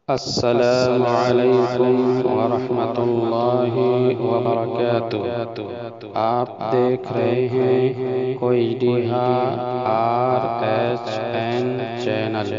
السلام علیکم ورحمۃ اللہ وبرکاتہ۔ آپ دیکھ رہے ہیں کوئی RSN چینل۔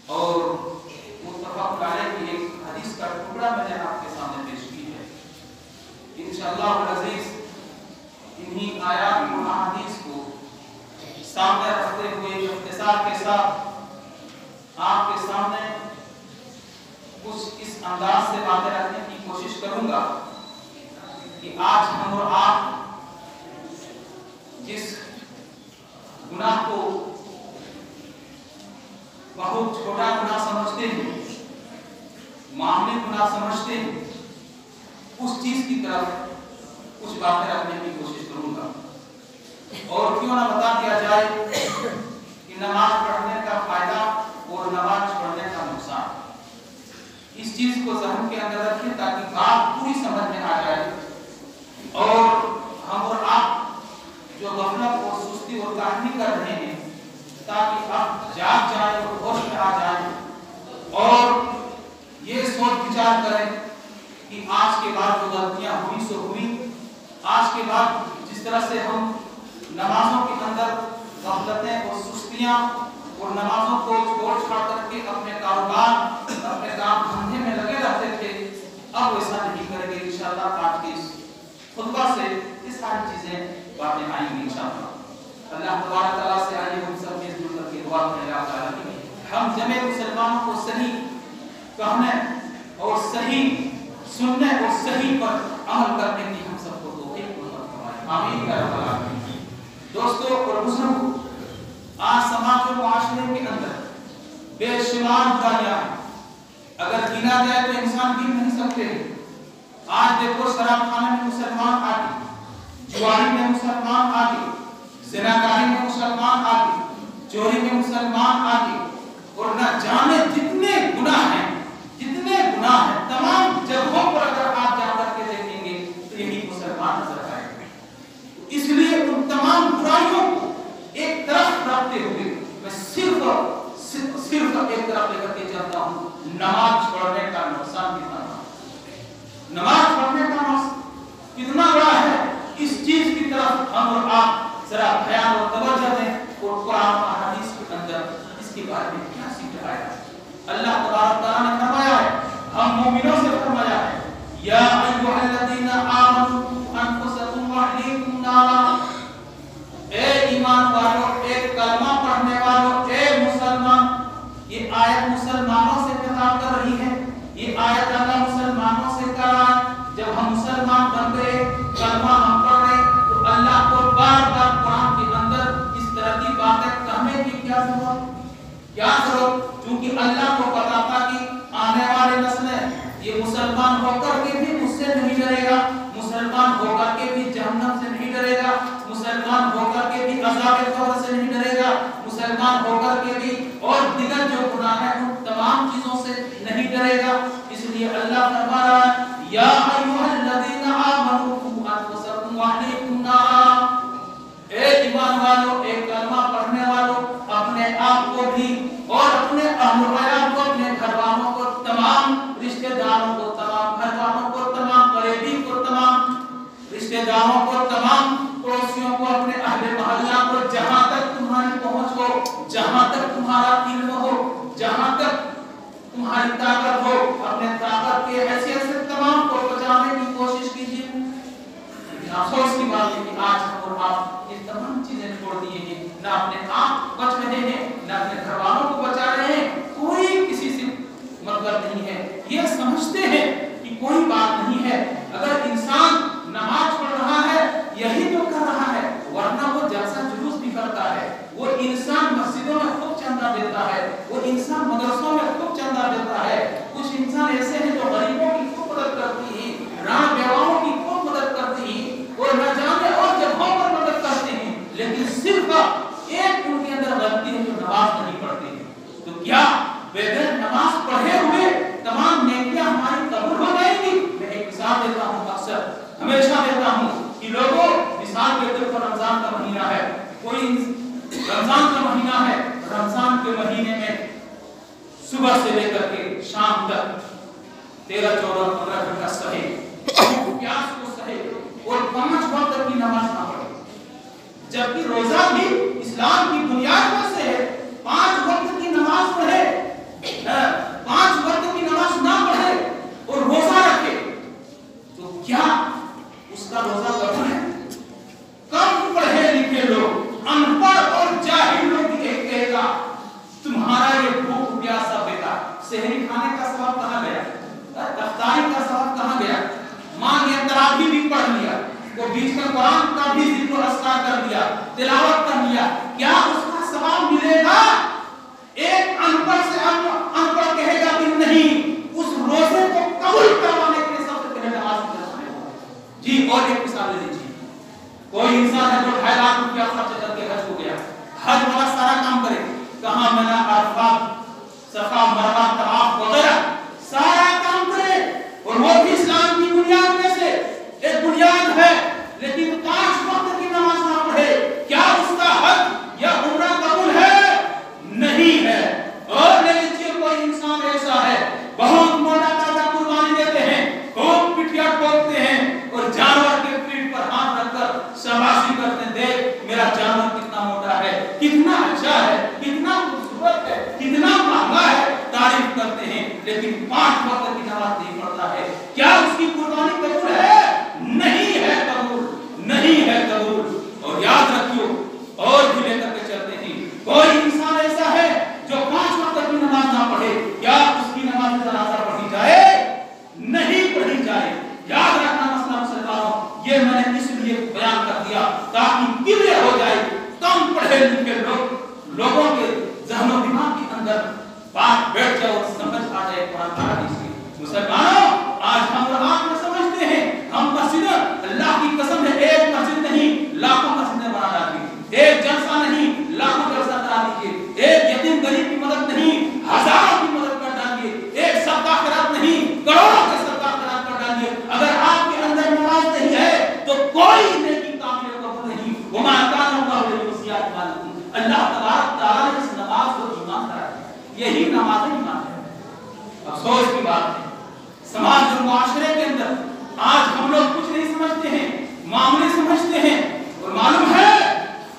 اور करूंगा कि आज हम और आप जिस गुनाह को बहुत छोटा गुनाह समझते हैं, मामूली गुनाह समझते हैं, उस चीज की तरफ कुछ बातें रखने की कोशिश करूंगा। और क्यों ना बता दिया जाए कि नमाज पढ़ने का फायदा और नमाज छोड़ने का नुकसान। इस चीज को ज़हन के अंदर रखिए ताकि बात पूरी समझ में आ जाए और हम और आप जो गफलत और सुस्ती और काहली कर रहे हैं ताकि आप जाग जाए और होश में आ जाए और ये सोच विचार करें कि आज के बाद जो गलतियां हुई सो हुई। आज के बाद जिस तरह से हम नमाजों के अंदर गफलतें और सुस्तियां और नमाजों को छोड़ छाड़ करके अपने कारोबार अपने काम धंधे में लगे रहते थे, अब वैसा नहीं करेंगे इंशाअल्लाह। आज के इस खुतबा से ये सारी चीजें बातें आएंगी इंशाअल्लाह। अल्लाह तबारक तआला से आइए हम सब मिलजुल करके दुआ करें हम जमे मुसलमानों को सही कहने और सही सुनने और सही पर अमल करने की हम सबको तौफीक फरमाए, आमीन या रब्बल आलमीन। दोस्तों और बुजुर्गों, आज समाज और माशरे के अंदर बेशुमार बुराइयां हैं, अगर गिना जाए तो इंसान गिन नहीं सकते। आज देखो शराब खाने में मुसलमान आगे, जुआरी में मुसलमान आगे, ज़िनाकारी में मुसलमान आगे, चोरी में मुसलमान आगे, और न जाने जितने गुनाह हैं तमाम जगहों पर अगर आप जाकर के देखेंगे तो यही मुसलमान नजर आएंगे। इसलिए उन तमाम बुराइयों को एक तरफ रखते हुए मैं सिर्फ एक तरफ लेकर के चलता हूँ, नमाज छोड़ने का नुकसान कितना बड़ा, नमाज पढ़ने का नुकसान कितना बड़ा है। इस चीज की तरफ हम और आप जरा ध्यान और तवज्जो दें और कुरान और हदीस के अंदर इसके बारे में क्या सीख रहा है। अल्लाह तबारक तआला ने फरमाया है, हम मोमिनों से फरमाया है, या अय्युहल्लज़ीना आमनू अनफुसकुम व अहलीकुम नारा, ए ईमान वालों, एक कलमा पढ़ने वालों, ए मुसलमान। ये आयत मुसलमानों से खिताब कर रही है। ये आयत अल्लाह मुसलमानों से कर रहा है। जब हम मुसलमान बन गए, कलमा हम पढ़ रहे, तो अल्लाह को बार-बार कुरान के अंदर इस तरह की बातें कहने की क्या जरूरत? क्योंकि अल्लाह को पता था कि आने वाले नस्लें ये मुसलमान होकर के भी मुझसे नहीं डरेगा, मुसलमान होकर के भी जहन्नम से नहीं डरेगा, मुसलमान होकर के भी अज़ाब कब्र से नहीं डरेगा, मुसलमान होकर के भी और दिगर जो गुनाह है उन तमाम चीजों से नहीं डरेगा। इसलिए अल्लाह फरमा रहा है, या अय्युहल्लज़ीना आमनू क़ू अनफुसकुम व अहलीकुम नारा, ए ईमान वालों, एक कलमा पढ़ने वालों, अपने आप को भी और अपने अहल को, अपने घर वालों को, तमाम रिश्तेदारों को, तमाम घर वालों को, तमाम करीबी को, तमाम रिश्तेदारों को, तमाम पड़ोसियों को, अपने अहले मोहल्ला को, जहां तक तुम्हारी पहुंच हो, जहां तक तुम्हारा इल्म हो, जहां तक तुम्हारी ताकत हो, अपने ताकत के हैसियत से तमाम को बचाने की कोशिश कीजिए। अफसोस की बात है कि आज हम और आप ये तमाम चीजें छोड़ दिए हैं, ना अपने आप बच रहे हैं, ना अपने घर वालों को बचा रहे हैं, कोई किसी से मतलब नहीं है। ये समझते हैं कि कोई बात नहीं है, अगर इंसान नमाज पढ़ रहा है यही तो कर रहा है, वरना वो जलसा जुलूस भी करता है, वो इंसान मस्जिदों में खूब चंदा देता है, वो इंसान मदरसों में खूब चंदा देता है। कुछ इंसान ऐसे हैं जो गरीबों की खूब मदद करती हैं, राह बेवाओं की खूब मदद करती हैं और न जाने और जगहों पर मदद करते हैं, लेकिन सिर्फ एक उनके अंदर गलती है, जो नमाज नहीं पढ़ते हैं। तो क्या बगैर नमाज पढ़े हुए तमाम नेकियां हमारी कबूल हो जाएंगी? मैं एक मिसाल देता हूँ, अक्सर हमेशा देता हूँ कि लोगों, मिसाल के तौर पर रमजान का महीना है, कोई रमजान का महीना है, रमजान के महीने में सुबह से लेकर के शाम तक 13, 14, 15 घंटा सहे, प्यास को सहे और 5 वक्त की नमाज ना पढ़े, जबकि रोजा भी इस्लाम की बुनियाद में से है। 5 वक्त की नमाज पढ़े, 5 वक्त की नमाज ना पढ़े और रोजा रखे, तो क्या उसका रोजा कबूल है? कम पढ़े लिखे लोग, अनपढ़ और जाहिल लोग एक कहेगा तुम्हारा ये भूख प्यासा बेटा, सहरी खाने का सबब कहाँ गया, इफ्तारी का सबब कहाँ गया? तरावी भी पढ़ लिया, वो बीच में कुरान का भी जिक्र अस्कार कर दिया, तिलावत कर लिया, क्या उसका सवाब मिलेगा? एक अनपढ़ से अनपढ़ कहेगा कि नहीं, उस रोजे को कबूल करवाने के लिए सबसे पहले नमाज पढ़ना है। जी, और एक मिसाल ले लीजिए, कोई इंसान है जो 2.5 लाख रुपया खर्च करके हज को गया, हज वाला सारा काम करे, कहां मैंने अरफात, सफा, मरवा, तवाफ वगैरह सारा काम करे, और वो भी इस्लाम की बुनियाद में से एक बुनियाद है, लेकिन 5 वक्त की नमाज ना पढ़े, क्या उसका हज या उम्रा कबूल है? नहीं है। और ले लीजिए कोई इंसान ऐसा है, बहुत मोटा ताजा कुर्बानी देते हैं, खूब पिटिया ठोकते हैं, और जानवर के पीठ पर हाथ रखकर शाबाशी करते हैं, देख मेरा जानवर कितना मोटा है, कितना अच्छा है, कितना खूबसूरत है, कितना महंगा है, तारीफ करते हैं, लेकिन 5 वक्त की नमाज नहीं पढ़ता है। क्या उसकी कुर्बानी कबूल है? नहीं है कबूल, नहीं है कबूल। और याद रखियो, और भी लेकर के चलते हैं, कोई इंसान ऐसा है जो 5 वक्त की नमाज ना पढ़े, क्या उसकी नमाज जनाजा पढ़ी जाए? नहीं पढ़ी जाए। याद रखना मसला मुसलमानों, ये मैंने इसलिए बयान कर दिया ताकि क्लियर हो जाए, कम पढ़े लिखे लोगों के ज़हन दिमाग के अंदर बात बैठ जाए और समझ आ जाए कुरान का हदीस की। मुसलमानों, आज हम और आप समझते हैं, हम मस्जिद, अल्लाह की कसम है, एक मस्जिद नहीं लाखों मस्जिदें बना डाली, एक जलसा नहीं लाखों जलसा करा दीजिए, एक यतीम गरीब की मदद नहीं हजारों की मदद कर डालिए, एक सदका खैरात नहीं करोड़ों के सदका खैरात कर डालिए। अगर आपके अंदर नमाज नहीं है तो कोई नेकी कामिल कबूल नहीं। वमा कान अल्लाह लियुसियात मालकुम, अल्लाह तबारक तआला ने इस नमाज को ईमान कराया, यही नमाज ईमान है। अफसोस की बात है, समाज और मुआशरे के अंदर आज हम लोग कुछ नहीं समझते हैं, मामले समझते हैं, और मालूम है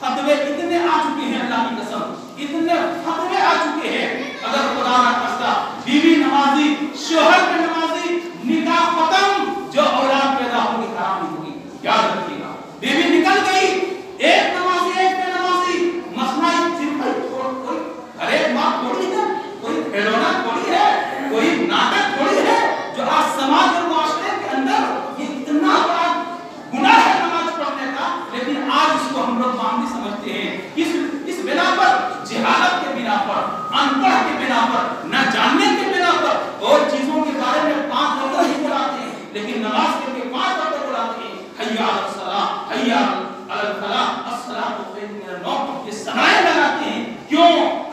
फतवे इतने आ चुके हैं, अल्लाह की कसम इतने फतवे आ चुके हैं, अगर खुदा ना खास्ता बीवी नमाजी, शोहर पे नमाजी, निकाह खत्म, जो औलाद पैदा होगी हराम नहीं होगी। याद रखिएगा, बीवी निकल गई, एक नमाजी एक पे नमाजी, मसला सिर्फ कोई अरे मां थोड़ी है, कोई खिलौना थोड़ी है, कोई नाटक थोड़ी है, जो आज समाज और मुआशरे के अंदर ये इतना बड़ा गुनाह है नमाज पढ़ने का, लेकिन आज इसको हम लोग मामूली समझते हैं। इस बिना पर, जहालत के बिना पर, अनपढ़ के बिना पर, न जानने के बिना पर, और चीजों के बारे में 5 वक्त नहीं बुलाते हैं, लेकिन नमाज के लिए 5 वक्त बुलाते हैं। हय्या अलस सलाह, हय्या अलल फलाह, अस्सलातु खैरुम मिनन नौम, ये सनाए लगाते हैं। क्यों?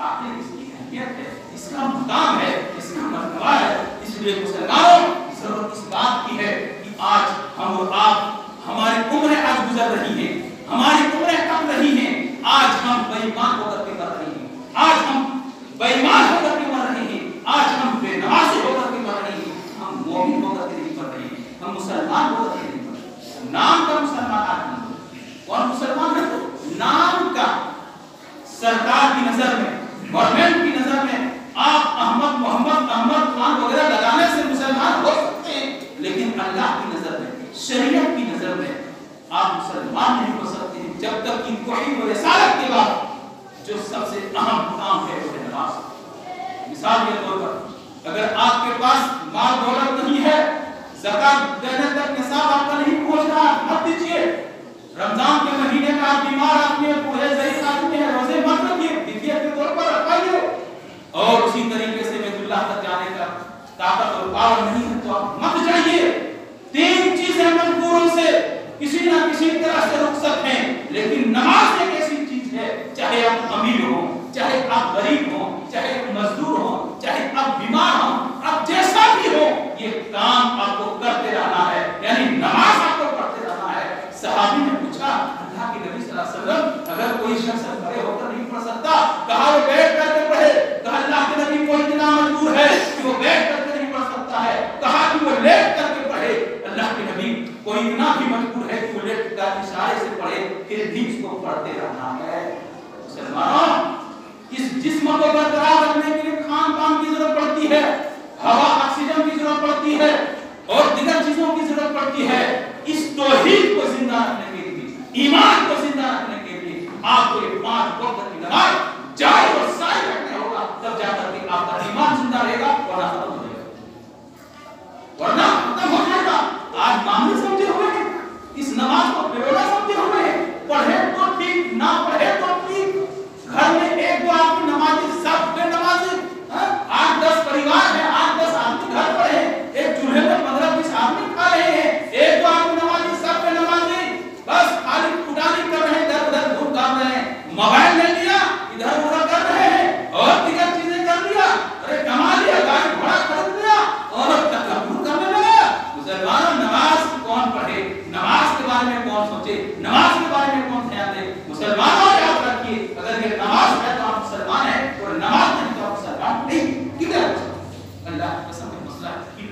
आखिर इसकी अहमियत है, इसका मुकाम है, इसका मर्तबा है। इसलिए मुसलमानों, जरूरत इस बात की है कि आज हम और आप, हमारी उम्रें आज गुजर रही हैं, हमारी उम्रें कम रही हैं, आज हम बेईमान होकर के मर रहे हैं, आज हम बेईमान होकर के मर रहे हैं, आज हम बेनमाजी होकर के मर रहे हैं, हम मोमिन होकर के नहीं मर रहे हैं, हम मुसलमान होकर के नहीं मर रहे हैं। नाम का मुसलमान आदमी और मुसलमान है तो नाम का, सरकार की नजर में, गवर्नमेंट की नजर में आप अहमद, मोहम्मद, अहमद खान वगैरह लगाने से मुसलमान हो सकते हैं, लेकिन अल्लाह की नजर में, शरीयत की नजर में आप मुसलमान नहीं हो सकते हैं जब तक कि तौहीद और रिसालत के बाद जो सबसे अहम काम है वो है नमाज। मिसाल के तौर पर, अगर आपके पास माल दौलत नहीं है, ज़कात देने तक निसाब आपका नहीं पहुंच रहा, मत दीजिए। रमजान के महीने में आप बीमार आदमी है, बूढ़े ज़ईफ आदमी है, रोजे मत रखिए, फिदिया के तौर पर रखाइए। और उसी तरीके से बैतुल्लाह तक जाने का ताकत और पावर नहीं है तो आप मत जाइए। 3 चीजें मजबूरों से किसी ना किसी तरह से रुक सकते हैं, लेकिन नमाज एक ऐसी चीज है, चाहे आप अमीर हो, चाहे आप गरीब हो, चाहे आप मजदूर हो, चाहे आप बीमार हो, आप जैसा भी हो, ये काम आपको करते रहना है, यानी नमाज आपको पढ़ते रहना है। सहाबी ने पूछा, अल्लाह के नबी सल्लल्लाहु अलैहि वसल्लम, अगर कोई शख्स खड़े होकर नहीं पढ़ सकता, कहा वो बैठ करके पढ़े, कहा अल्लाह के नबी कोई इतना मजबूर है कि वो बैठ करके नहीं पढ़ सकता है, कहा कि वो लेट करके पढ़े, अल्लाह के नबी कोई इतना भी मजबूर है कि वो लेट कर इशारे से पढ़े, फिर भी इसको पढ़ते रहना है। मुसलमानों, इस जिस्म को बरकरार रखने के लिए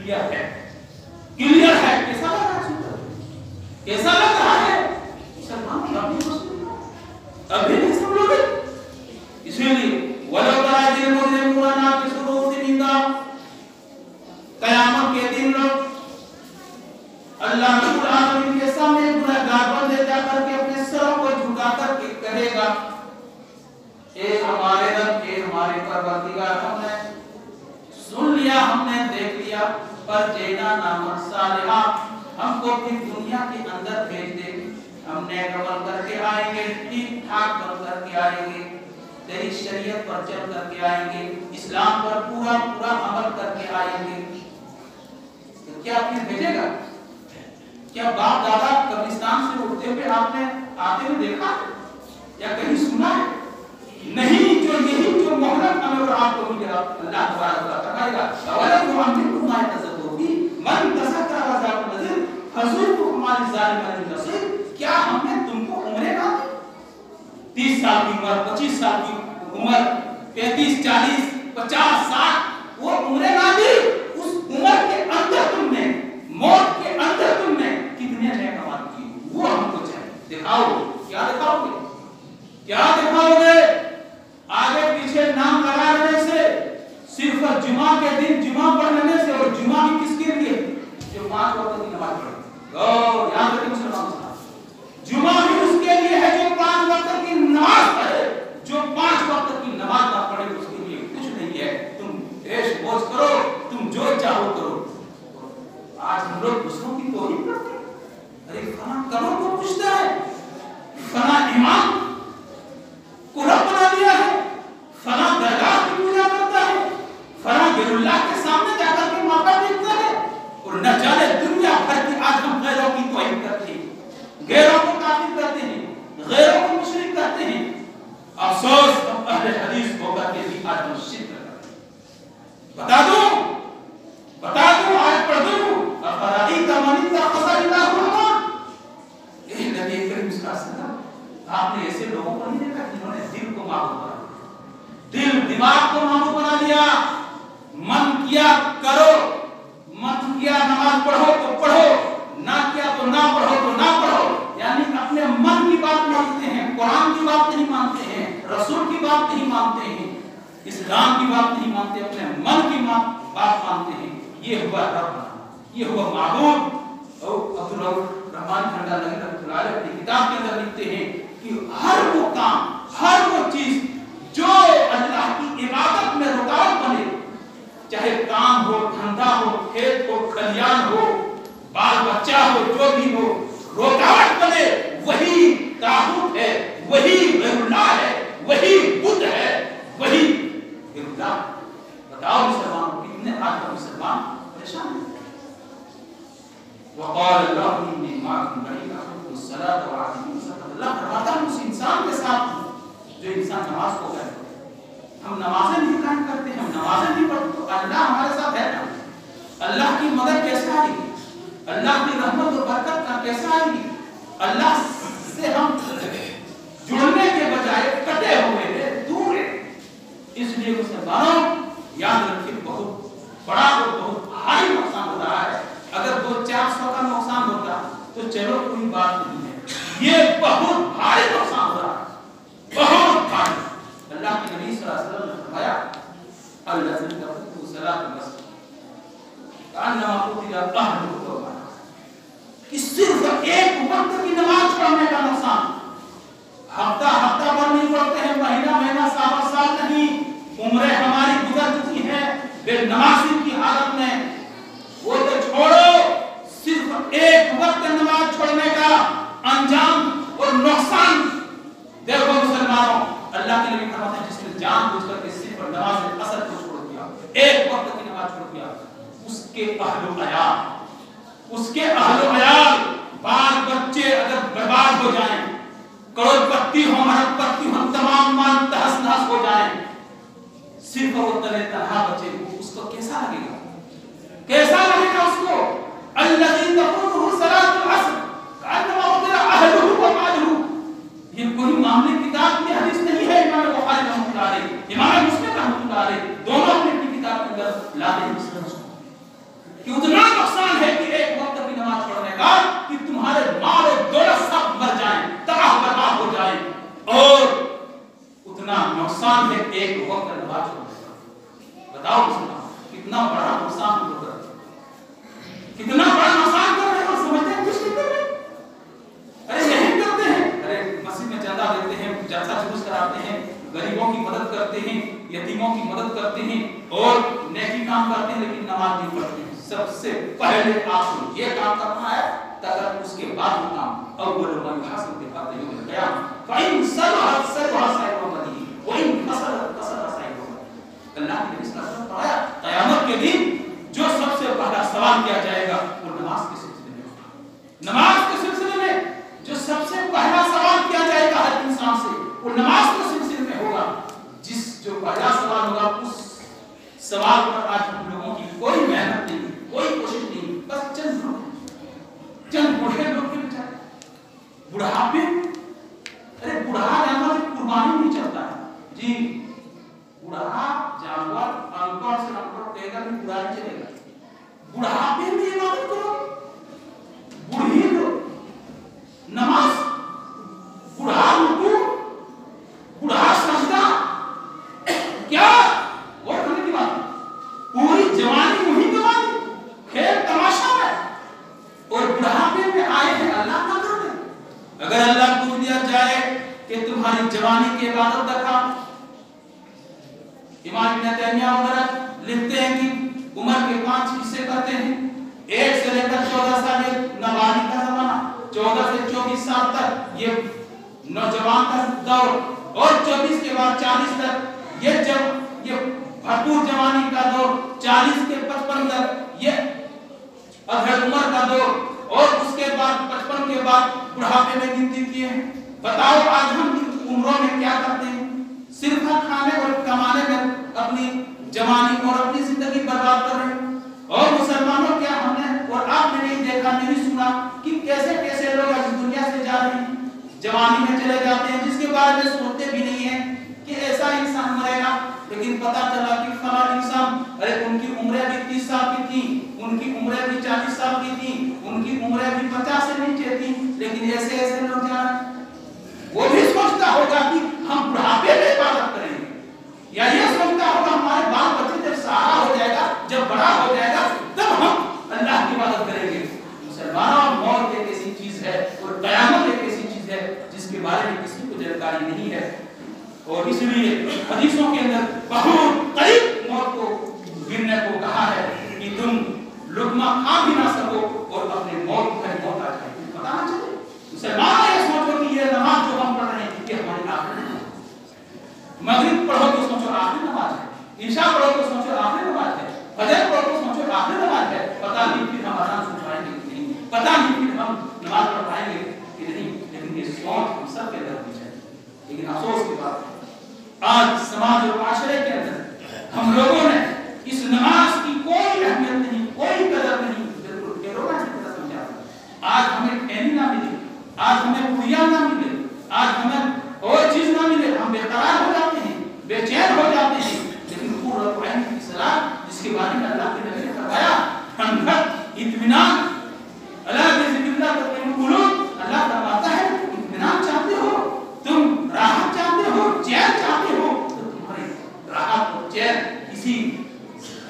کلیئر ہے، کلیئر ہے۔ کیسا لگ رہا ہے؟ کیسا لگ رہا ہے؟ مسلمان ابھی نہیں سمجھو گے۔ اسی لیے وَلَوْ تَرَىٰ إِذِ الْمُجْرِمُونَ نَاكِسُو رُءُوسِهِمْ قیامت کے دن اللہ رب العالمین کے سامنے گنہگار بندے جا کر کے اپنے سروں کو جھکا کر کے کہے گا، اے ہمارے رب، اے ہمارے پروردگار، ہم نے سن لیا، ہم نے دیکھ لیا، پر جینا نعمل صالحہ، ہم کو پھر دنیا کے اندر بھیج دے، ہم نیک عمل کر کے آئیں گے، ٹھیک ٹھاک بن کر کے آئیں گے، تیری شریعت پر چل کر کے آئیں گے، اسلام پر پورا پورا عمل کر کے آئیں گے۔ کیا پھر بھیجے گا؟ کیا باپ دادا قبرستان سے اٹھتے ہوئے آپ نے آتے ہوئے دیکھا یا کہیں سنا ہے؟ نہیں، جو یہی جو مہلت ہمیں اور آپ کو ملے گا، اللہ تبارک و تعالیٰ فرمائے گا اولم نعمرکم ما یتذکر فیہ من تذکر وذاق النذر فذوقوا ما للظالمین من نصیر۔ کیا ہم نے تم کو عمریں نہ دی؟ 30 سال کی عمر، 25 سال کی عمر، 35 40 50 60 وہ عمریں نہ دی؟ اس عمر کے اندر تم نے، موت کے اندر تم نے کتنے نیک اعمال کیے، وہ ہم کو چاہیے۔ دکھاؤ، کیا دکھاؤ گے؟ کیا دکھاؤ گے؟ آگے پیچھے نام لگا لینے سے، صرف جمعہ کے دن جمعہ پڑھ لینے سے، اور جمعہ بھی کس کے لیے؟ جو 5 وقت کی نماز پڑھے۔ اور یاد رکھیں مسلمان، جمعہ بھی اس کے لیے ہے جو 5 وقت کی نماز پڑھے۔ جو 5 وقت کی نماز نہ پڑھے اس کے لیے کچھ نہیں ہے۔ تم عیش موج کرو، تم جو چاہو کرو۔ آج ہم لوگ دوسروں کی توہین کرتے ہیں۔ ارے فلاں قبر کو پوچھتا ہے، فلاں امام کو رب بنا دیا ہے، فلاں درگاہ کی پوجا کرتا ہے، فلاں غیر اللہ کے سامنے جا کر کے موقع دیکھتا ہے، اور نہ جانے دنیا بھر کی آج ہم غیروں کی توہین کرتے ہیں، غیروں کو کافر کرتے ہیں، غیروں کو مشرک کرتے ہیں۔ افسوس ہم اہل حدیث ہو کر کے بھی آج ہم شرک کرتے ہیں۔ بتا دوں آج پڑھ دوں، افرائیت من اتخذ الہ ہوا۔ اے نبی کریم صلی اللہ علیہ وسلم، آپ نے ایسے لوگوں کو نہیں دیکھا جنہوں نے دل کو معبود بنا دیا، دل دماغ کو معبود بنا دیا۔ من کیا کرو، من کیا نماز پڑھو تو پڑھو، نہ کیا تو نہ پڑھو تو نہ پڑھو، یعنی اپنے من کی بات مانتے ہیں، قرآن کی بات نہیں مانتے ہیں، رسول کی بات نہیں مانتے ہیں، اسلام کی بات نہیں مانتے، اپنے من کی بات مانتے ہیں۔ یہ ہوا رب، یہ ہوا معبود۔ اور عبدالرحمن جھنڈا لگی رحمۃ اللہ علیہ اپنی کتاب کے اندر لکھتے ہیں کہ ہر وہ کام، ہر وہ چیز جو اللہ کی عبادت میں رکاوٹ بنے، چاہے کام ہو، دھندا ہو، کھیت ہو، کھلیان ہو، بال بچہ ہو، جو بھی ہو، رکاوٹ بنے، وہی طاغوت ہے، وہی غیر اللہ ہے، وہی بت ہے، وہی غیر اللہ۔ بتاؤ مسلمانوں، کتنے آج کا مسلمان پریشان ہے۔ وقال اللہ انی معکم بنی اقیم الصلاۃ وآتوا الزکاۃ۔ اللہ فرماتا ہے اس انسان کے ساتھ جو انسان نماز کو قائم کرتا ہے۔ ہم نمازیں نہیں قائم کرتے، ہم نمازیں نہیں پڑھتے تو اللہ ہمارے ساتھ ہے نا؟ اللہ کی مدد کیسے آئے گی؟ اللہ کی رحمت اور برکت کا کیسے آئے گی؟ اللہ سے ہم جڑنے کے بجائے کٹے ہوئے ہیں، دور ہیں۔ اس لیے مسلمانوں یاد رکھیں، بہت بڑا اور بہت بھاری نقصان ہو رہا ہے۔ اگر 200-400 کا نقصان ہوتا تو چلو کوئی بات نہیں ہے، یہ بہت بھاری نقصان ہو رہا ہے، بہت بھاری۔ اللہ کے نبی صلی اللہ علیہ وسلم نے فرمایا الذین تقوا الصلاۃ المسجد کانما قتل اهله کہ صرف ایک وقت کی نماز پڑھنے کا نقصان، ہفتہ بھر نہیں پڑھتے ہیں، مہینہ سال نہیں، عمریں ہماری گزر چکی ہیں بے نمازی کی حالت میں، وہ تو چھوڑو، صرف ایک وقت نماز چھوڑنے کا انجام اور نقصان دیکھو مسلمانوں۔ اللہ کے نبی فرماتے ہیں جس نے جان بوجھ کر کے صرف نماز اثر کو چھوڑ دیا، ایک وقت کی نماز چھوڑ دیا، اس کے اہل و عیال بال بچے اگر برباد ہو جائیں، کروڑ پتی ہوں، ارب پتی ہوں، تمام مال تہس نہس ہو جائیں، صرف وہ تلے تنہا بچے، اس کو کیسا لگے گا؟ کیسا لگے گا اس کو؟ الذی تقومه صلاۃ العصر کانما قتل اهله وماله۔ یہ کوئی معاملے کتاب کی حدیث نہیں ہے، امام بخاری رحمۃ اللہ علیہ، امام مسلم رحمۃ اللہ علیہ دونوں اپنی کتاب کے اندر لاتے ہیں۔ कि उतना नुकसान है कि एक वक्त की नमाज पढ़ने का कि तुम्हारे माल और दौलत सब मर जाए, तबाह बर्बाद हो जाए, और उतना नुकसान है एक वक्त नमाज पढ़ने का। बताओ मुसलमान कितना बड़ा नुकसान होगा, कितना बड़ा नुकसान कर रहे हो, समझते हैं कुछ नहीं कर रहे। अरे यही करते हैं, अरे मस्जिद में चंदा देते हैं, जलसा जुलूस कराते हैं, गरीबों की मदद करते हैं, यतीमों की मदद करते हैं और नेकी काम करते हैं, लेकिन नमाज नहीं पढ़ते हैं। सबसे पहले आपको ये काम करना है, तब उसके बाद वो काम अव्वल मन हासिल दिखाते हैं क्या फाइन सरहद साइबमदी वइन फसल साइबमदी। अल्लाह ने इसका सब बताया, क़यामत के दिन जो सबसे पहला सवाल किया जाएगा वो नमाज के सिलसिले में होगा। नमाज के सिलसिले में जो सबसे पहला सवाल किया जाएगा हर इंसान से वो नमाज के सिलसिले में होगा। जो पहला सवाल होगा उस सवाल पर आज हम लोगों की कोई मेहनत नहीं, कोई कोशिश नहीं, बस चंद बूढ़े लोग के बेचारे बुढ़ापे, अरे बुढ़ा जानवर कुर्बानी नहीं चलता है जी, बुढ़ा जानवर अनपढ़ से अनपढ़ कहेगा कि बुढ़ा नहीं चलेगा, बुढ़ापे में इबादत करो, बूढ़ी लोग नमाज, बुढ़ा रुकू, बुढ़ा सजदा, क्या और करने की बात, पूरी जवानी वही जवानी खेल तमाशा है, और बुढ़ापे में आए हैं अल्लाह का करने। अगर अल्लाह पूछ दिया जाए कि तुम्हारी जवानी की इबादत दिखा, इमाम इब्न तैमिया वगैरह लिखते हैं कि उम्र के 5 हिस्से करते हैं, 1 से लेकर 14 साल ये नाबालिग का जमाना, 14 से 24 साल तक ये नौजवान का दौर, और 24 के बाद 40 तक ये जब ये भरपूर जवानी का दौर, 40 के 55 तक ये अधर उम्र का दौर, और उसके बाद 55 के बाद बुढ़ापे में गिनती किए हैं। बताओ आज हम इन उम्रों में क्या करते हैं, सिर्फ खाने और कमाने में अपनी जवानी और अपनी जिंदगी बर्बाद कर रहे हैं। और मुसलमानों क्या हमने और आपने नहीं देखा, नहीं सुना कि कैसे कैसे लोग आज दुनिया से जा रहे हैं, जवानी में चले जाते हैं, जिसके बारे में सोचते भी नहीं है कि ऐसा इंसान मरेगा, लेकिन पता चला कि फलां इंसान, अरे उनकी उम्रें भी 30 साल की थी, उनकी उम्रें भी 40 साल की थी, उनकी उम्रें भी 50 से नीचे थी, लेकिन ऐसे ऐसे लोग जा रहे हैं। वो भी सोचता होगा कि हम बुढ़ापे में इबादत करेंगे, या ये सोचता होगा हमारे बाल बच्चे जब सहारा हो जाएगा, जब बड़ा हो जाएगा, तब हम अल्लाह की इबादत करेंगे। मुसलमानों, मौत एक ऐसी चीज है और क़यामत एक ऐसी चीज है जिसके बारे में किसी को जानकारी नहीं है, और इसलिए हदीसों के अंदर बहुत करीब मौत को गिरने को कहा है कि तुम लुक़मा खा भी ना सको और अपने मौत पर मौत आ जाए, पता ना चले। मुसलमान ये सोचो कि ये नमाज जो हम पढ़ रहे हैं ये हमारी आखिरी नमाज है, मगरिब पढ़ो तो सोचो आखिरी नमाज है, ईशा पढ़ो तो सोचो आखिरी नमाज है, फजर पढ़ो तो सोचो आखिरी नमाज है, पता नहीं फिर हम अज़ान सुन पाएंगे कि नहीं, पता नहीं फिर हम नमाज पढ़ पाएंगे कि नहीं, लेकिन ये सोच हम सब के अंदर होनी चाहिए। लेकिन अफसोस की बात आज समाज और माशरे के अंदर हम लोगों ने इस नमाज की कोई अहमियत नहीं, कोई कदर नहीं, बिल्कुल बेरोना की तरह समझा। आज हमें खैनी ना मिले, आज हमें पुड़िया ना मिले, आज हमें और चीज ना मिले, हम बेकरार हो जाते हैं, बेचैन हो जाते हैं, लेकिन कुर्रत ऐन की सलाह जिसके बारे में अल्लाह के नबी ने फरमाया, ठंडक, इत्मीनान, अल्लाह के जिक्र तत्मीनुल कुलूब, अल्लाह फरमाता है इत्मीनान चाहते हो तुम, राहत चाहते हो, चैन चाहते हो, तो तुम्हारी राहत और चैन इसी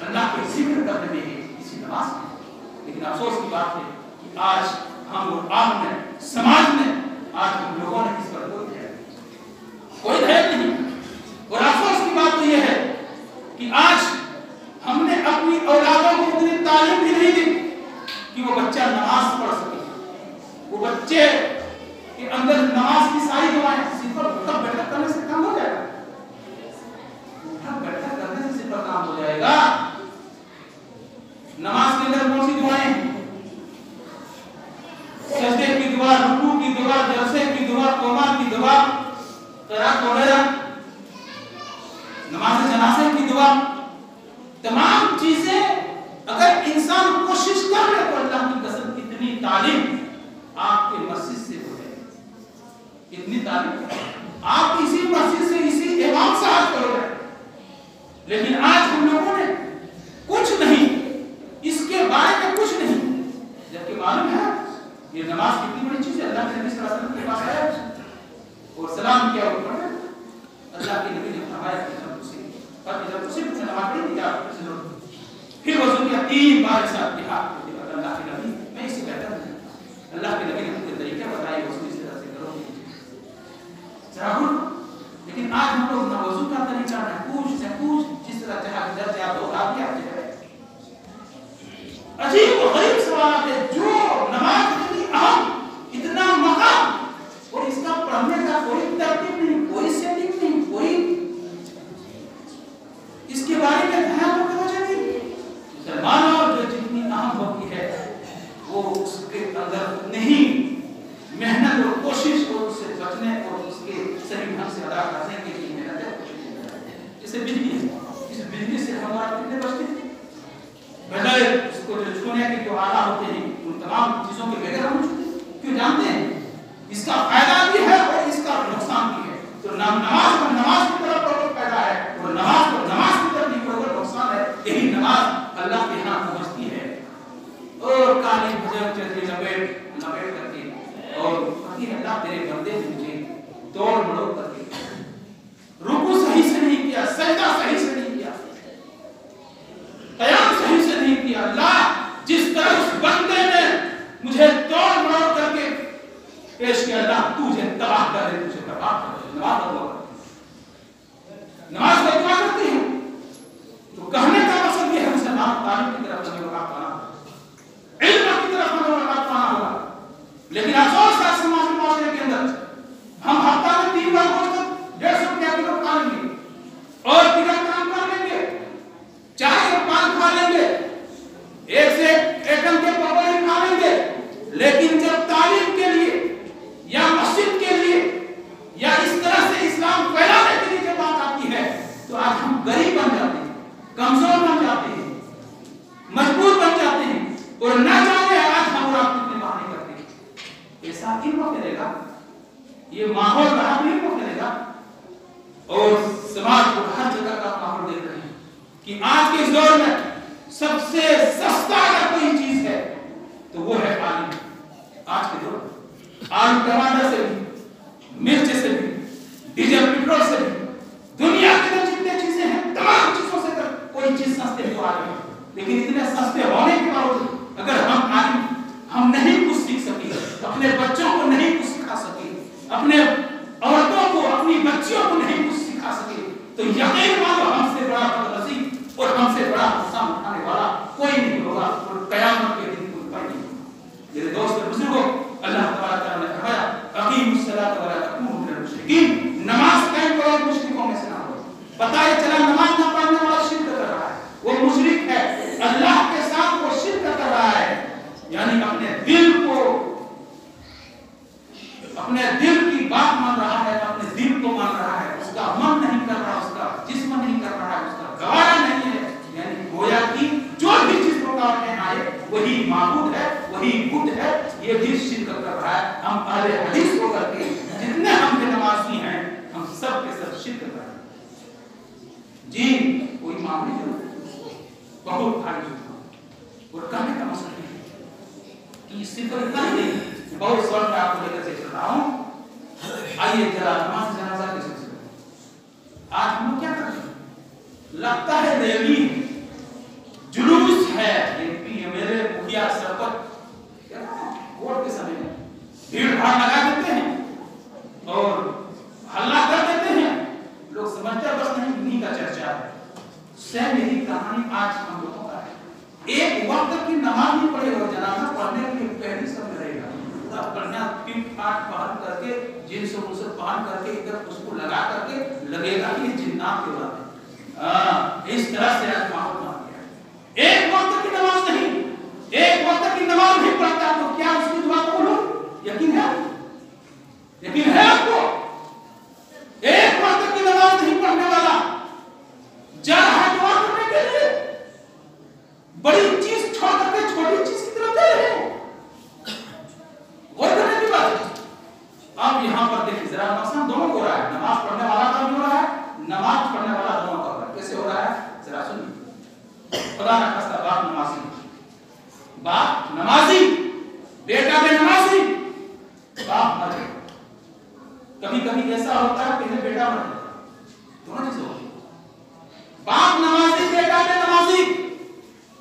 अल्लाह के जिक्र करने में है, इसी नमाज में। लेकिन अफसोस की बात है कि आज हम और आप में, समाज में, आज हम लोगों ने इस पर कोई धैर्य नहीं। और अफसोस की बात तो यह है कि आज हमने अपनी औलादों को उतनी तालीम भी नहीं दी कि वो बच्चा नमाज पढ़ सके, वो बच्चे के अंदर नमाज की सारी दुआएं सिर्फ उठक बैठक करने से काम हो जाएगा, उठक बैठक करने से सिर्फ काम हो जाएगा। नमाज के अंदर कौन सी दुआएं, सजदे की दुआ, रुकू की दुआ, जलसे की दुआ, क़ियाम की दुआ, क़िरात वगैरह, नमाज जनाज़े की दुआ, तमाम चीजें अगर इंसान कोशिश कर ले तो अल्लाह की कसम इतनी तालीम आपके मस्जिद से हो जाए, इतनी तालीम आप इसी मस्जिद से, इसी इमाम साहब करोगे। लेकिन आज हम लोगों ने कुछ नहीं इसके बारे 3 बार ऐसा बिहार अल्लाह के नबी, मैं इससे बेहतर नहीं, अल्लाह के नबी ने मुझे तरीके बताए, उसको इस तरह से करो जरा बोल। लेकिन आज हम लोग ना वजू का तरीका, ना पूछ जिस तरह चाहे दर से आप दोहरा दिया। अजीब और गरीब सवाल है, जो नमाज इतनी अहम, इतना मकाम, और इसका पढ़ने का कोई तरतीब नहीं, कोई सेटिंग नहीं, कोई इसके बारे में ध्यान रखने वजह नहीं। मुसलमानों जो जितनी अहम होती है वो उसके अंदर उतनी ही मेहनत और कोशिश और उससे बचने और उसके सही ढंग से अदा करने के लिए मेहनत है। जैसे बिजली है, इस बिजली से हमारा कितने बचते हैं, बगैर उसको जो छूने के जो आला होते हैं उन तमाम चीजों के बगैर हम क्यों जानते हैं, इसका फायदा भी है और इसका नुकसान भी है। तो नमाज की तरफ प्रवृत्ति पैदा है और नमाज की तरफ नहीं प्रवृत्ति नुकसान है। यही नमाज अल्लाह के यहाँ पहुँचती है और काली भजन चलती लपेट करके और पति अल्लाह तेरे बंदे ने मुझे दौड़ मड़ोड़ करके रुकू सही से नहीं किया, सजदा सही से नहीं किया, कयाम सही से नहीं किया। अल्लाह जिस तरह उस बंदे ने मुझे दौड़ मड़ोड़ करके पेश किया, अल्लाह तुझे तबाह कर दे, तुझे तबाह कर दे। नमाज का दुआ करती है तो कहने का मकसद ये है मुसलमान तालीम की तरफ मुलाकात पाना, इल्म की तरफ मुलाकात पाना होगा। लेकिन अफसोस है समाज माशरे के अंदर हम हफ्ता में 3 बार गोश्त 150 रुपया किलो खा लेंगे और तिलक काम कर लेंगे, चाय और पान खा लेंगे, एक से एक के पकौड़े खा लेंगे, लेकिन जब तालीम के लिए या मस्जिद के लिए या इस तरह से इस्लाम फैलाने के लिए जब बात आती है तो आज हम गरीब बन जाते हैं, कमजोर बन जाते हैं, मजबूर बन जाते हैं और न जाने आज हम और आप कितने बहाने करते हैं। ऐसा क्यों करेगा, ये माहौल खराब नहीं करेगा और समाज को हर जगह का माहौल देख रहे हैं कि आज के इस दौर में सबसे सस्ता अगर कोई चीज है तो वो है आलू। आज के दौर आलू टमाटर से भी, मिर्च से भी, डीजल पेट्रोल से भी, दुनिया के अंदर जितने चीजें हैं तमाम चीजों से कोई चीज सस्ते तो आ रही है। लेकिन इतने सस्ते होने के बावजूद अगर हम नहीं कुछ सीख सके, अपने बच्चों को नहीं कुछ सिखा सके, अपने औरतों को, अपनी बच्चियों को नहीं कुछ सिखा सके, तो यकीन मानो हमसे बड़ा बदनसीब और हमसे बड़ा नुकसान उठाने वाला कोई नहीं होगा और कयामत के दिन कोई नहीं होगा। मेरे दोस्त बुजुर्गों, अल्लाह तबारक व तआला ने कहा अकीमुस्सलात व ला तकूनु मिनल मुशरिकीन, नमाज कायम करो, मुशरिकों में से ना हो। पता है चला नमाज ना पढ़ने वाला शिर्क कर रहा है, वो मुशरिक है, अल्लाह के साथ वो शिर्क कर रहा है, यानी अपने दिल की बात मान रहा है, अपने दिल को मान रहा है, उसका मन नहीं कर रहा, उसका जिस्म नहीं कर रहा है, उसका गवारा नहीं है। यानी गोया कि जो भी चीज रुकावटें आए वही माबूद है, वही बुत है, ये भी शिर्क कर रहा है। हम अहले हदीस को करके जितने हम नमाजी हैं हम सब के सब शिर्क कर रहे हैं जी। कोई मामले जरूर बहुत भारी और कहने का मसला है कि सिर्फ इतना ही नहीं, बहुत सवाल मैं आपको लेकर के चल रहा हूं। आइए जरा नमाज जनाजा के सिलसिले में आज हम लोग क्या करते हैं, लगता है रैली जुलूस है, मेरे मुखिया सरपंच वोट के समय में भीड़ भाड़ लगा देते हैं और हल्ला कर देते हैं, लोग समझते बस नहीं इन्हीं का चर्चा है। सेम यही कहानी आज हम लोगों का है। एक वक्त की नमाज नहीं पढ़ेगा और जनाजा पढ़ने के लिए पहली सब रहेगा, पूरा बढ़िया पिंक पाट पहन करके, जींस और मुसर पहन करके इधर उसको लगा करके लगेगा कि जिन्नात के बात है। इस तरह से आज माहौल बन गया। एक वक्त की नमाज नहीं, एक वक्त की नमाज नहीं पढ़ता तो क्या उसकी दुआ कबूल हो? यकीन है? यकीन है आपको? एक वक्त की नमाज नहीं पढ़ने वाला जा रहा है दुआ करने के लिए, बड़ी चीज छोड़ करके छोटी चीज की तरफ जा रहे हैं। गौर करने की बात है। आप यहाँ पर देखिए जरा नुकसान दोनों को हो रहा है, नमाज पढ़ने वाला का भी हो रहा है, नमाज पढ़ने वाला दोनों का हो रहा है। कैसे हो रहा है जरा सुनिए। खुदा ना खास्ता बाप नमाजी, बेटा भी नमाजी, बाप मर गया। कभी कभी ऐसा होता है पहले बेटा मर गया, दोनों चीजें होती है। बाप नमाजी, बेटा भी नमाजी,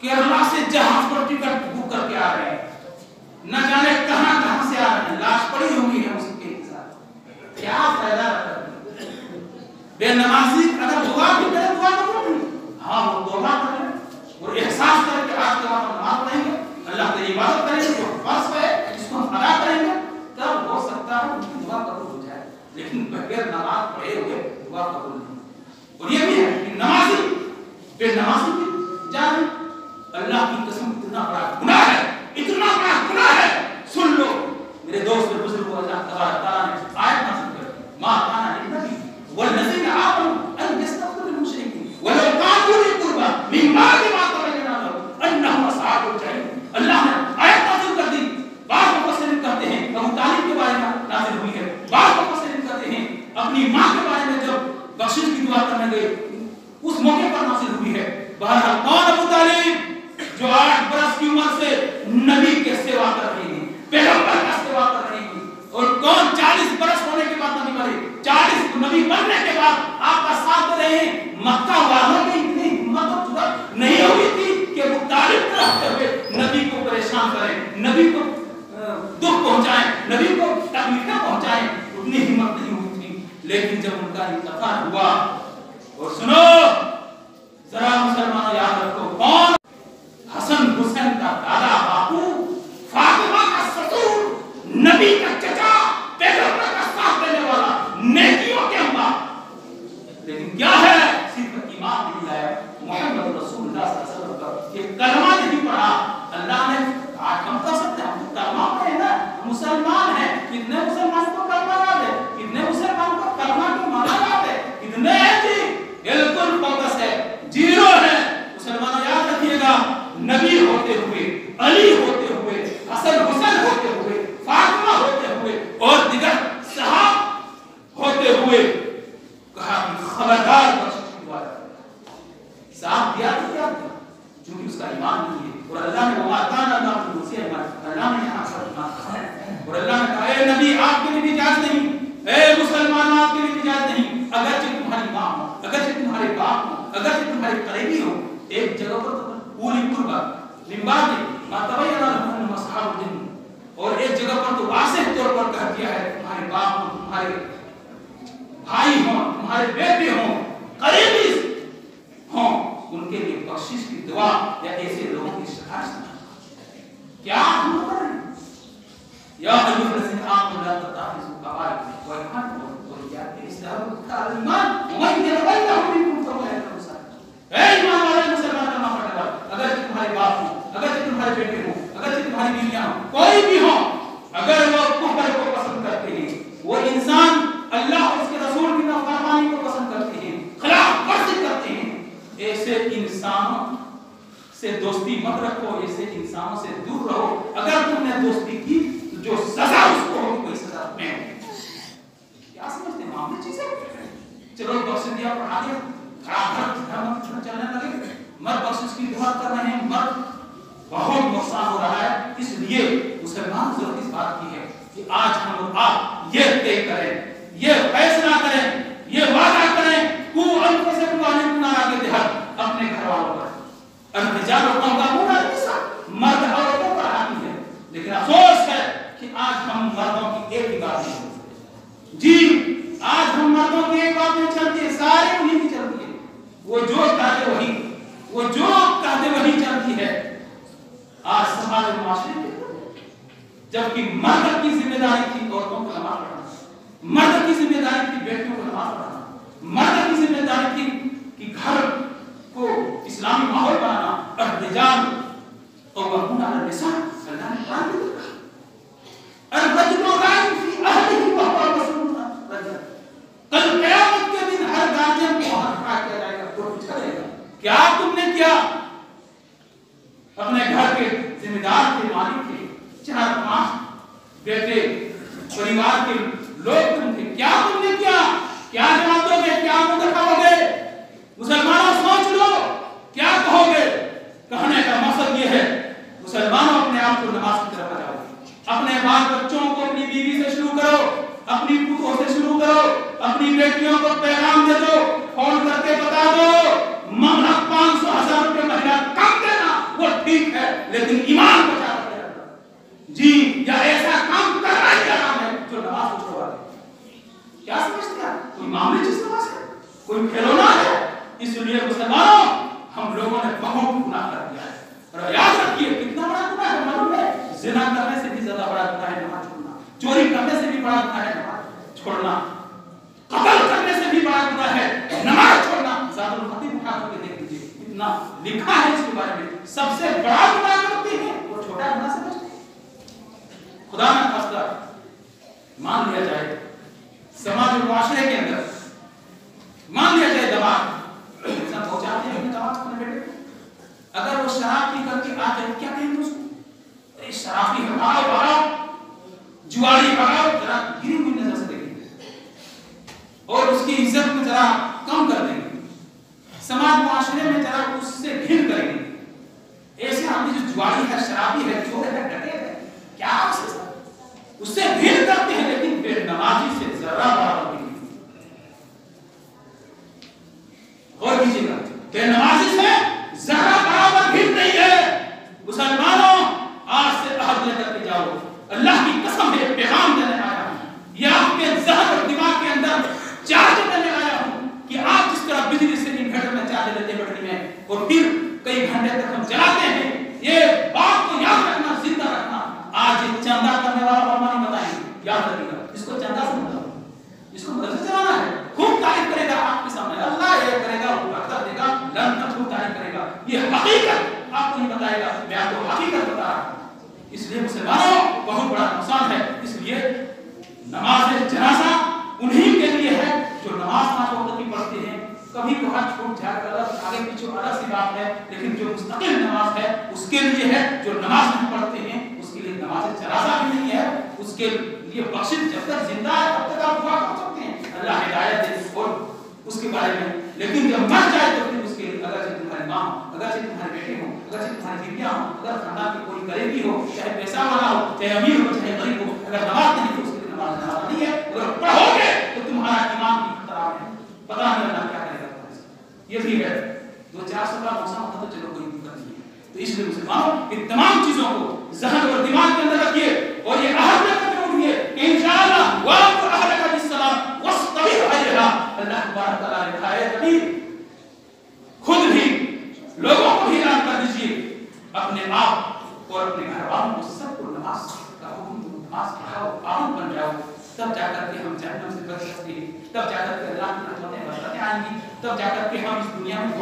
केरला से اللہ کی قسم اتنا بڑا گناہ ہے، اتنا بڑا گناہ ہے. سن لو میرے دوست اور بزرگوں، اللہ تبارک تعالیٰ نے آیت نازل کر دی، ما کان للنبی والذین آمنوا ان یستغفروا للمشرکین ولو کانوا اولی قربی من بعد ما تبین لهم انهم اصحاب الجحیم. اللہ نے آیت نازل کر دی. بعض مفسرین کہتے ہیں ابو طالب کے بارے میں نازل ہوئی ہے، بعض مفسرین کہتے ہیں اپنی ماں کے بارے میں جب بخشش کی دعا کرنے گئے اس موقع پر نازل ہوئی ہے. بہرحال کون ابو طالب جو 8 برس کی عمر سے نبی کے سیوا کر رہے ہیں، پیغمبر کا سیوا کر رہے ہیں، اور کون 40 برس ہونے کے بعد نبی بنے، 40 نبی بننے کے بعد آپ کا ساتھ دے رہے ہیں. مکہ والوں کی اتنی ہمت و جرأت نہیں ہوئی تھی کہ ابو طالب کو رہتے ہوئے نبی کو پریشان کریں، نبی کو دکھ پہنچائیں، نبی کو تکلیفیں پہنچائیں. اتنی ہمت نہیں ہوئی تھی. لیکن جب ان کا انتقال ہوا، اور سنو ذرا مسلمانوں یاد رکھو، کون حسن حسین کا دادا باپو، فاطمہ کا سسر، نبی کا چچا، پیغمبر کا ساتھ دینے والا، نیکیوں کے انبا. لیکن کیا ہے؟ صرف ایمان نہیں لایا محمد رسول اللہ صلی اللہ علیہ وسلم کا یہ کلمہ نہیں پڑھا. اللہ نے آج ہم کر سکتے ہیں، ہم کلمہ پڑھے نا، مسلمان ہیں. کتنے مسلمان کو کلمہ یاد ہے؟ کتنے مسلمان کو کلمہ کی معنی یاد ہے؟ کتنے ہیں جی؟ بالکل فوکس ہے، زیرو ہے. مسلمانوں یاد رکھیے گا، نبی ہوتے ہوئے، علی ہوتے ہوئے، حسن حسین ہوتے ہوئے، فاطمہ ہوتے ہوئے اور دیگر صحابہ ہوتے ہوئے کہا کہ خبردار بخشش کی دعا کریں. صاحب دیا تو کیا دیا؟ چونکہ اس کا ایمان نہیں ہے. اور اللہ نے وما کان اللہ کی دوسری ایمان، اللہ نے یہاں پر ایمان کہا ہے. اور اللہ نے کہا اے نبی آپ کے لیے بھی اجازت نہیں، اے مسلمان آپ کے لیے بھی اجازت نہیں، اگرچہ تمہاری ماں ہو، اگرچہ تمہارے باپ ہو، اگرچہ تمہارے قریبی ہو، ایک جگہ پر پوری قربا لمباد ما تبین لهم انهم اصحاب الجنہ، اور ایک جگہ پر تو واضح طور پر کہہ دیا ہے تمہارے باپ ہوں، تمہارے بھائی ہوں، تمہارے بیٹے ہوں، قریبی ہوں، ان کے لیے بخشش کی دعا یا ایسے لوگوں کی شفاعت سنا. کیا ہم کر رہے ہیں؟ یا ایھا الذین آمنوا لا تتخذوا قبائل والحق والجاهل استهزاء الایمان ومن يتولهم منکم فاولئک هم الظالمون. اے ایمان والے مسلمان کا نام پڑھنے والے، اگر تمہارے باپ ہوں، اگر تمہارے بیٹے ہوں، اگر تمہاری بیویاں ہوں، کوئی بھی ہو، اگر وہ کفر کو پسند کرتے ہیں، وہ انسان اللہ اور اس کے رسول کی نافرمانی کو پسند کرتے ہیں، خلاف ورزی کرتے ہیں، ایسے انسانوں سے دوستی مت رکھو، ایسے انسانوں سے دور رہو. اگر تم نے دوستی کی تو جو سزا اس کو ہوگی کوئی سزا میں ہوگی. کیا سمجھتے ہیں معاملے چیزیں؟ چلو بخش دیا، پڑھا دیا، چلنے لگے، مرد بخشش کی دعا کر رہے ہیں، مرد بہت نقصان ہو رہا ہے. اس لیے مسلمان ضرورت اس بات کی ہے کہ آج ہم اور آپ یہ طے کریں، یہ فیصلہ کریں، یہ وعدہ کریں کو انفسکم علی نار کے تحت اپنے گھر والوں پر. الرجال قوامون علی النساء، مرد عورتوں پر حاکم ہے. لیکن افسوس ہے کہ آج ہم مردوں کی ایک ہی بات نہیں سنتے. جی آج ہم مردوں کی ایک بات نہیں چلتی ہے، سارے انہیں کی چلتی ہے. وہ جو کہتے وہی، وہ جو کہتے وہی چلتی ہے. آج سماج معاشرے میں جبکہ مرد کی ذمہ داری تھی عورتوں کو نماز پڑھانا، مرد کی ذمہ داری تھی بیٹیوں کو نماز پڑھانا، مرد کی ذمہ داری تھی کہ گھر کو اسلامی ماحول بنانا. الرجال قوامون علی النساء، اللہ نے قرآن میں کہا الرجل راع فی اہلہ وہو مسئول عن رعیتہ. کل قیامت کے دن ہر گارجین کو ہٹا کیا جائے گا، کوئی پوچھا جائے گا کیا تم نے کیا؟ اپنے گھر کے ذمہ دار تھے، مالک تھے، 4-5 بیٹے، پریوار کے لوگ تم تھے، کیا تم نے کیا؟ کیا جواب دو گے؟ کیا منہ دکھاؤ گے؟ مسلمانوں سوچ لو کیا کہو گے؟ کہنے کا مقصد یہ ہے مسلمانوں اپنے آپ کو نماز کی طرف آؤ، اپنے بال بچوں کو اپنی بیوی سے شروع کرو، اپنی پوتوں سے شروع کرو، اپنی بیٹیوں کو پیغام دے دو، فون کر کے بتا دو مہنگا 500,000 روپے مہینہ کم دینا وہ ٹھیک ہے لیکن ایمان بچا کر رکھنا. جی یا ایسا کام کرنا ہی حرام ہے جو نماز کو چھوڑا دے. کیا سمجھتے ہیں؟ کوئی معاملے جس نماز ہے، کوئی کھلونا ہے. اس لیے مسلمانوں ہم لوگوں نے بہت گناہ کر دیا ہے. اور یاد رکھیے کتنا بڑا گناہ ہے معلوم ہے؟ زنا کرنے سے بھی زیادہ بڑا گناہ ہے نماز چھوڑنا، چوری کرنے سے بھی بڑا گناہ ہے نماز چھوڑنا، قتل کرنے سے بھی بڑا گناہ ہے نماز چھوڑنا. زاد الخطیب اٹھا کر کے دیکھ لیجیے जितना लिखा है इसके बारे में, सबसे बड़ा गुनाह करते हैं वो छोटा गुनाह समझते हैं। खुदा न खास्ता मान लिया जाए समाज और मुआशरे के अंदर मान लिया जाए दबाव सब पहुंचाते हैं दबाव अपने बेटे, अगर वो शराब पी करके आ जाए क्या कहेंगे उसको? अरे शराबी हटाओ भगाओ, जुआरी भगाओ, जरा गिरी हुई नजर से देखेंगे और उसकी इज्जत में जरा कम कर देंगे, समाज मुआशरे में जरा उससे घिन करेंगे। ऐसे आदमी जो जुआरी है, शराबी है, चोर है, डकैत है, क्या उससे घिन करते हैं, लेकिन बेनमाजी से जरा बराबर नहीं। और कीजिएगा, बेनमाजी से जरा बराबर घिन नहीं है। मुसलमानों आज से अहद लेकर के जाओ, अल्लाह की कसम है पैगाम देने आया हूं, या आपके ज़हन और दिमाग के अंदर चार्ज देने आया हूं कि आप जिस तरह बिजली से इन्वर्टर में चार्ज लेते हैं बैटरी में और फिर कई घंटे तक हम चलाते हैं, ये बात को याद रखना, जिंदा रखना। आज ये चंदा करने वाला बाबा नहीं बताएंगे, याद रखिएगा, इसको चंदा से मतलब, इसको मदद से चलाना है, खूब तारीफ करेगा आपके सामने, अल्लाह ये करेगा, वो बरकत देगा, लन खूब तारीफ करेगा, ये हकीकत आपको नहीं बताएगा, मैं आपको हकीकत बता रहा हूं। इसलिए मुसलमानों बहुत बड़ा नुकसान है। इसलिए नमाज जनाजा उन्हीं के लिए है जो नमाज 5 वक्त की पढ़ते हैं। कभी कभार छूट जाए आगे पीछे अलग सी बात है, लेकिन जो मुस्तकिल नमाज है उसके लिए है। जो नमाज नहीं पढ़ते हैं उसके लिए नमाज जनाजा भी नहीं है, उसके लिए बख्शिश जब तक जिंदा है तब तक आप दुआ कर सकते हैं, अल्लाह हिदायत दे और उसके बारे में। लेकिन जब मर जाए तो फिर उसके लिए अगर तुम्हारी माँ हो, अगर तुम्हारे बेटे हो, अगर तुम्हारी बीवियां हो, अगर खानदान की कोई करीबी हो, चाहे पैसा वाला हो, चाहे अमीर हो, चाहे गरीब हो, अगर नमाज नहीं तो उसके लिए नमाज जनाजा नहीं है। अगर पढ़ोगे तो तुम्हारा ईमान की खतरा है, पता नहीं अल्लाह क्या करेगा तुम्हारे साथ। ये भी है 2-400 का मौसम होता तो चलो कोई दिक्कत नहीं है। तो इसलिए मुसलमानों इन तमाम चीजों को ज़हन और दिमाग के अंदर रखिए और ये अहद लेकर के उठिए कि इंशाअल्लाह वाक़ अहलका बिस्सलाम वस्तबिर अलैहा। अल्लाह तबारक तआला ने कहा है कभी खुद भी लोगों को भी ऐलान कर दीजिए, अपने आप और अपने घर वालों को सबको नमाज का हुक्म दो, नमाज पढ़ाओ, पाबंद बन जाओ, तब जाकर के हम जहन्नम से बच सकते हैं, तब जाकर के अल्लाह की रहमतें बरकतें आएंगी, तब जाकर के हम इस दुनिया में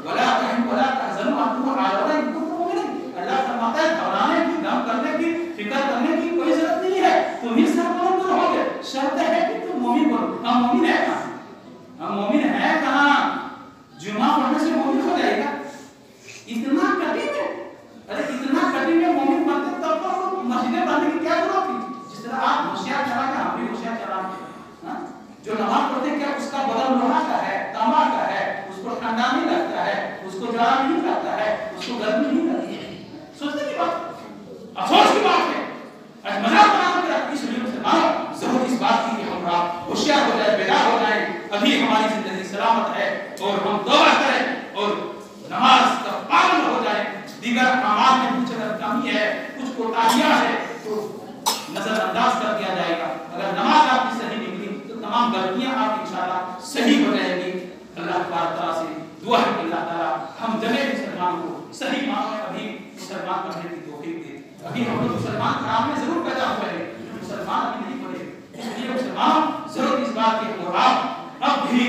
वला तहनु वला तहज़नु अंतुम आलौना इन कुंतुम मुमिनीन। अल्लाह फरमाता है घबराने की, गम करने की, फिक्र करने की कोई जरूरत नहीं है, तुम ही सरबलंद रहोगे। शर्त है कि तुम मोमिन बनो। हम मोमिन है कहां? हम मोमिन है कहां? जुमा पढ़ने से मोमिन हो जाएगा? इतना कठिन है? अरे इतना कठिन है मोमिन बनते तब तो मस्जिदें बनने की क्या जरूरत थी? जिस तरह आप होशियार चला के हम भी होशियार चलाएंगे। जो नमाज पढ़ते क्या उसका बदन लोहा का है, तांबा का है, उसको ठंडा नहीं लगता है, उसको जाड़ा नहीं लगता है, उसको गर्मी नहीं लगती है। सोचने की बात, अफसोस की बात है। आज मजाक बनाकर रखी इसलिए मुसलमानों जरूर इस बात की कि हम होशियार हो जाए, बेदार हो जाए, अभी हमारी जिंदगी सलामत है और हम तौबा करें और नमाज का पाबंद हो जाए। दीगर अमाल में कुछ अगर कमी है, कुछ कोताहियां है तो नजरअंदाज कर दिया जाएगा। अगर नमाज आपकी सही निकली तो तमाम गलतियां आप इंशाअल्लाह सही हो जाएंगी। अल्लाह तआला से दुआ है कि अल्लाह ताला हम जमीन मुसलमानों को सही मानो में अभी मुसलमान बनने की तौफीक दे। अभी हम लोग मुसलमान खराब में जरूर पैदा हुए हैं, मुसलमान अभी नहीं बने। इसलिए मुसलमानों जरूर इस बात के आप अब भी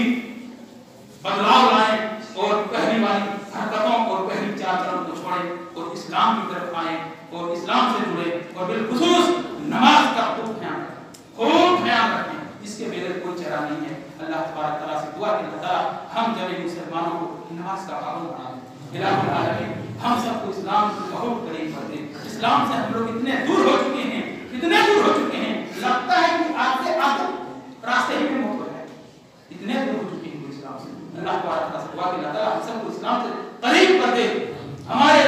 बदलाव लाएं और पहली वाली हरकतों और पहली चाल चलन को छोड़ें और इस्लाम की तरफ आएं और इस्लाम से जुड़े और बिलखुसूस नमाज का खूब ध्यान रखें। इसके बगैर कोई चारा नहीं है। अल्लाह तबारक तआला से दुआ कि अल्लाह हम जमीन मुसलमानों को नमाज का पाबंद बना दे। इलाहुल आलमीन हम सबको इस्लाम से बहुत करीब कर दे। इस्लाम से हम लोग इतने दूर हो चुके हैं, लगता है कि आते आते रास्ते ही में मौत हो जाए, इतने दूर हो चुके हैं इस्लाम से। अल्लाह तबारक तआला से दुआ कि अल्लाह हम सबको इस्लाम से करीब कर दे, हमारे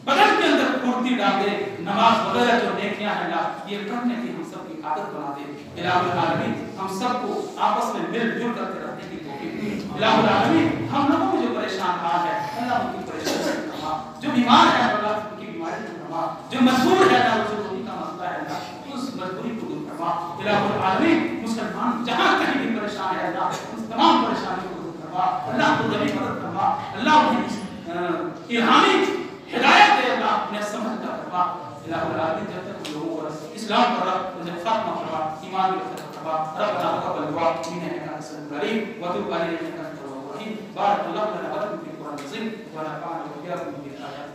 बदन के अंदर फुर्ती डाल दे, नमाज वगैरह जो नेकियां हैं अल्लाह ये करने की हम सबकी आदत बना दे। इलाहुल आलमीन हम सबको आपस में मिलजुल करके रहने की तौफीक दे। इलाहुल आलमीन हम लोगों को जो परेशान हाल है अल्लाह उनकी परेशानी से कमा, जो बीमार है अल्लाह उनकी बीमारी को कमा, जो मजबूर है अल्लाह उसे रोटी का मसला है अल्लाह उस मजबूरी को दूर करवा। इलाहुल आलमीन मुसलमान जहां कहीं भी परेशान है अल्लाह उस तमाम परेशानियों को दूर करवा। अल्लाह को जमीन मदद करवा, अल्लाह उन्हें इल्हामी हिदायत दे, अल्लाह उन्हें समझता करवा। इलाहुल आलमीन जब तक लोगों को इस्लाम पर उन्हें खात्मा करवा, ईमान में करवा। रब्बना तक़ब्बल दुआ इन्नका अंतस समीउल अलीम व तुब अलैना इन्नका अंतत तव्वाबुर रहीम। बारक अल्लाह लना व लकुम। القرآن العظيم ونفعنا وإياكم بالآيات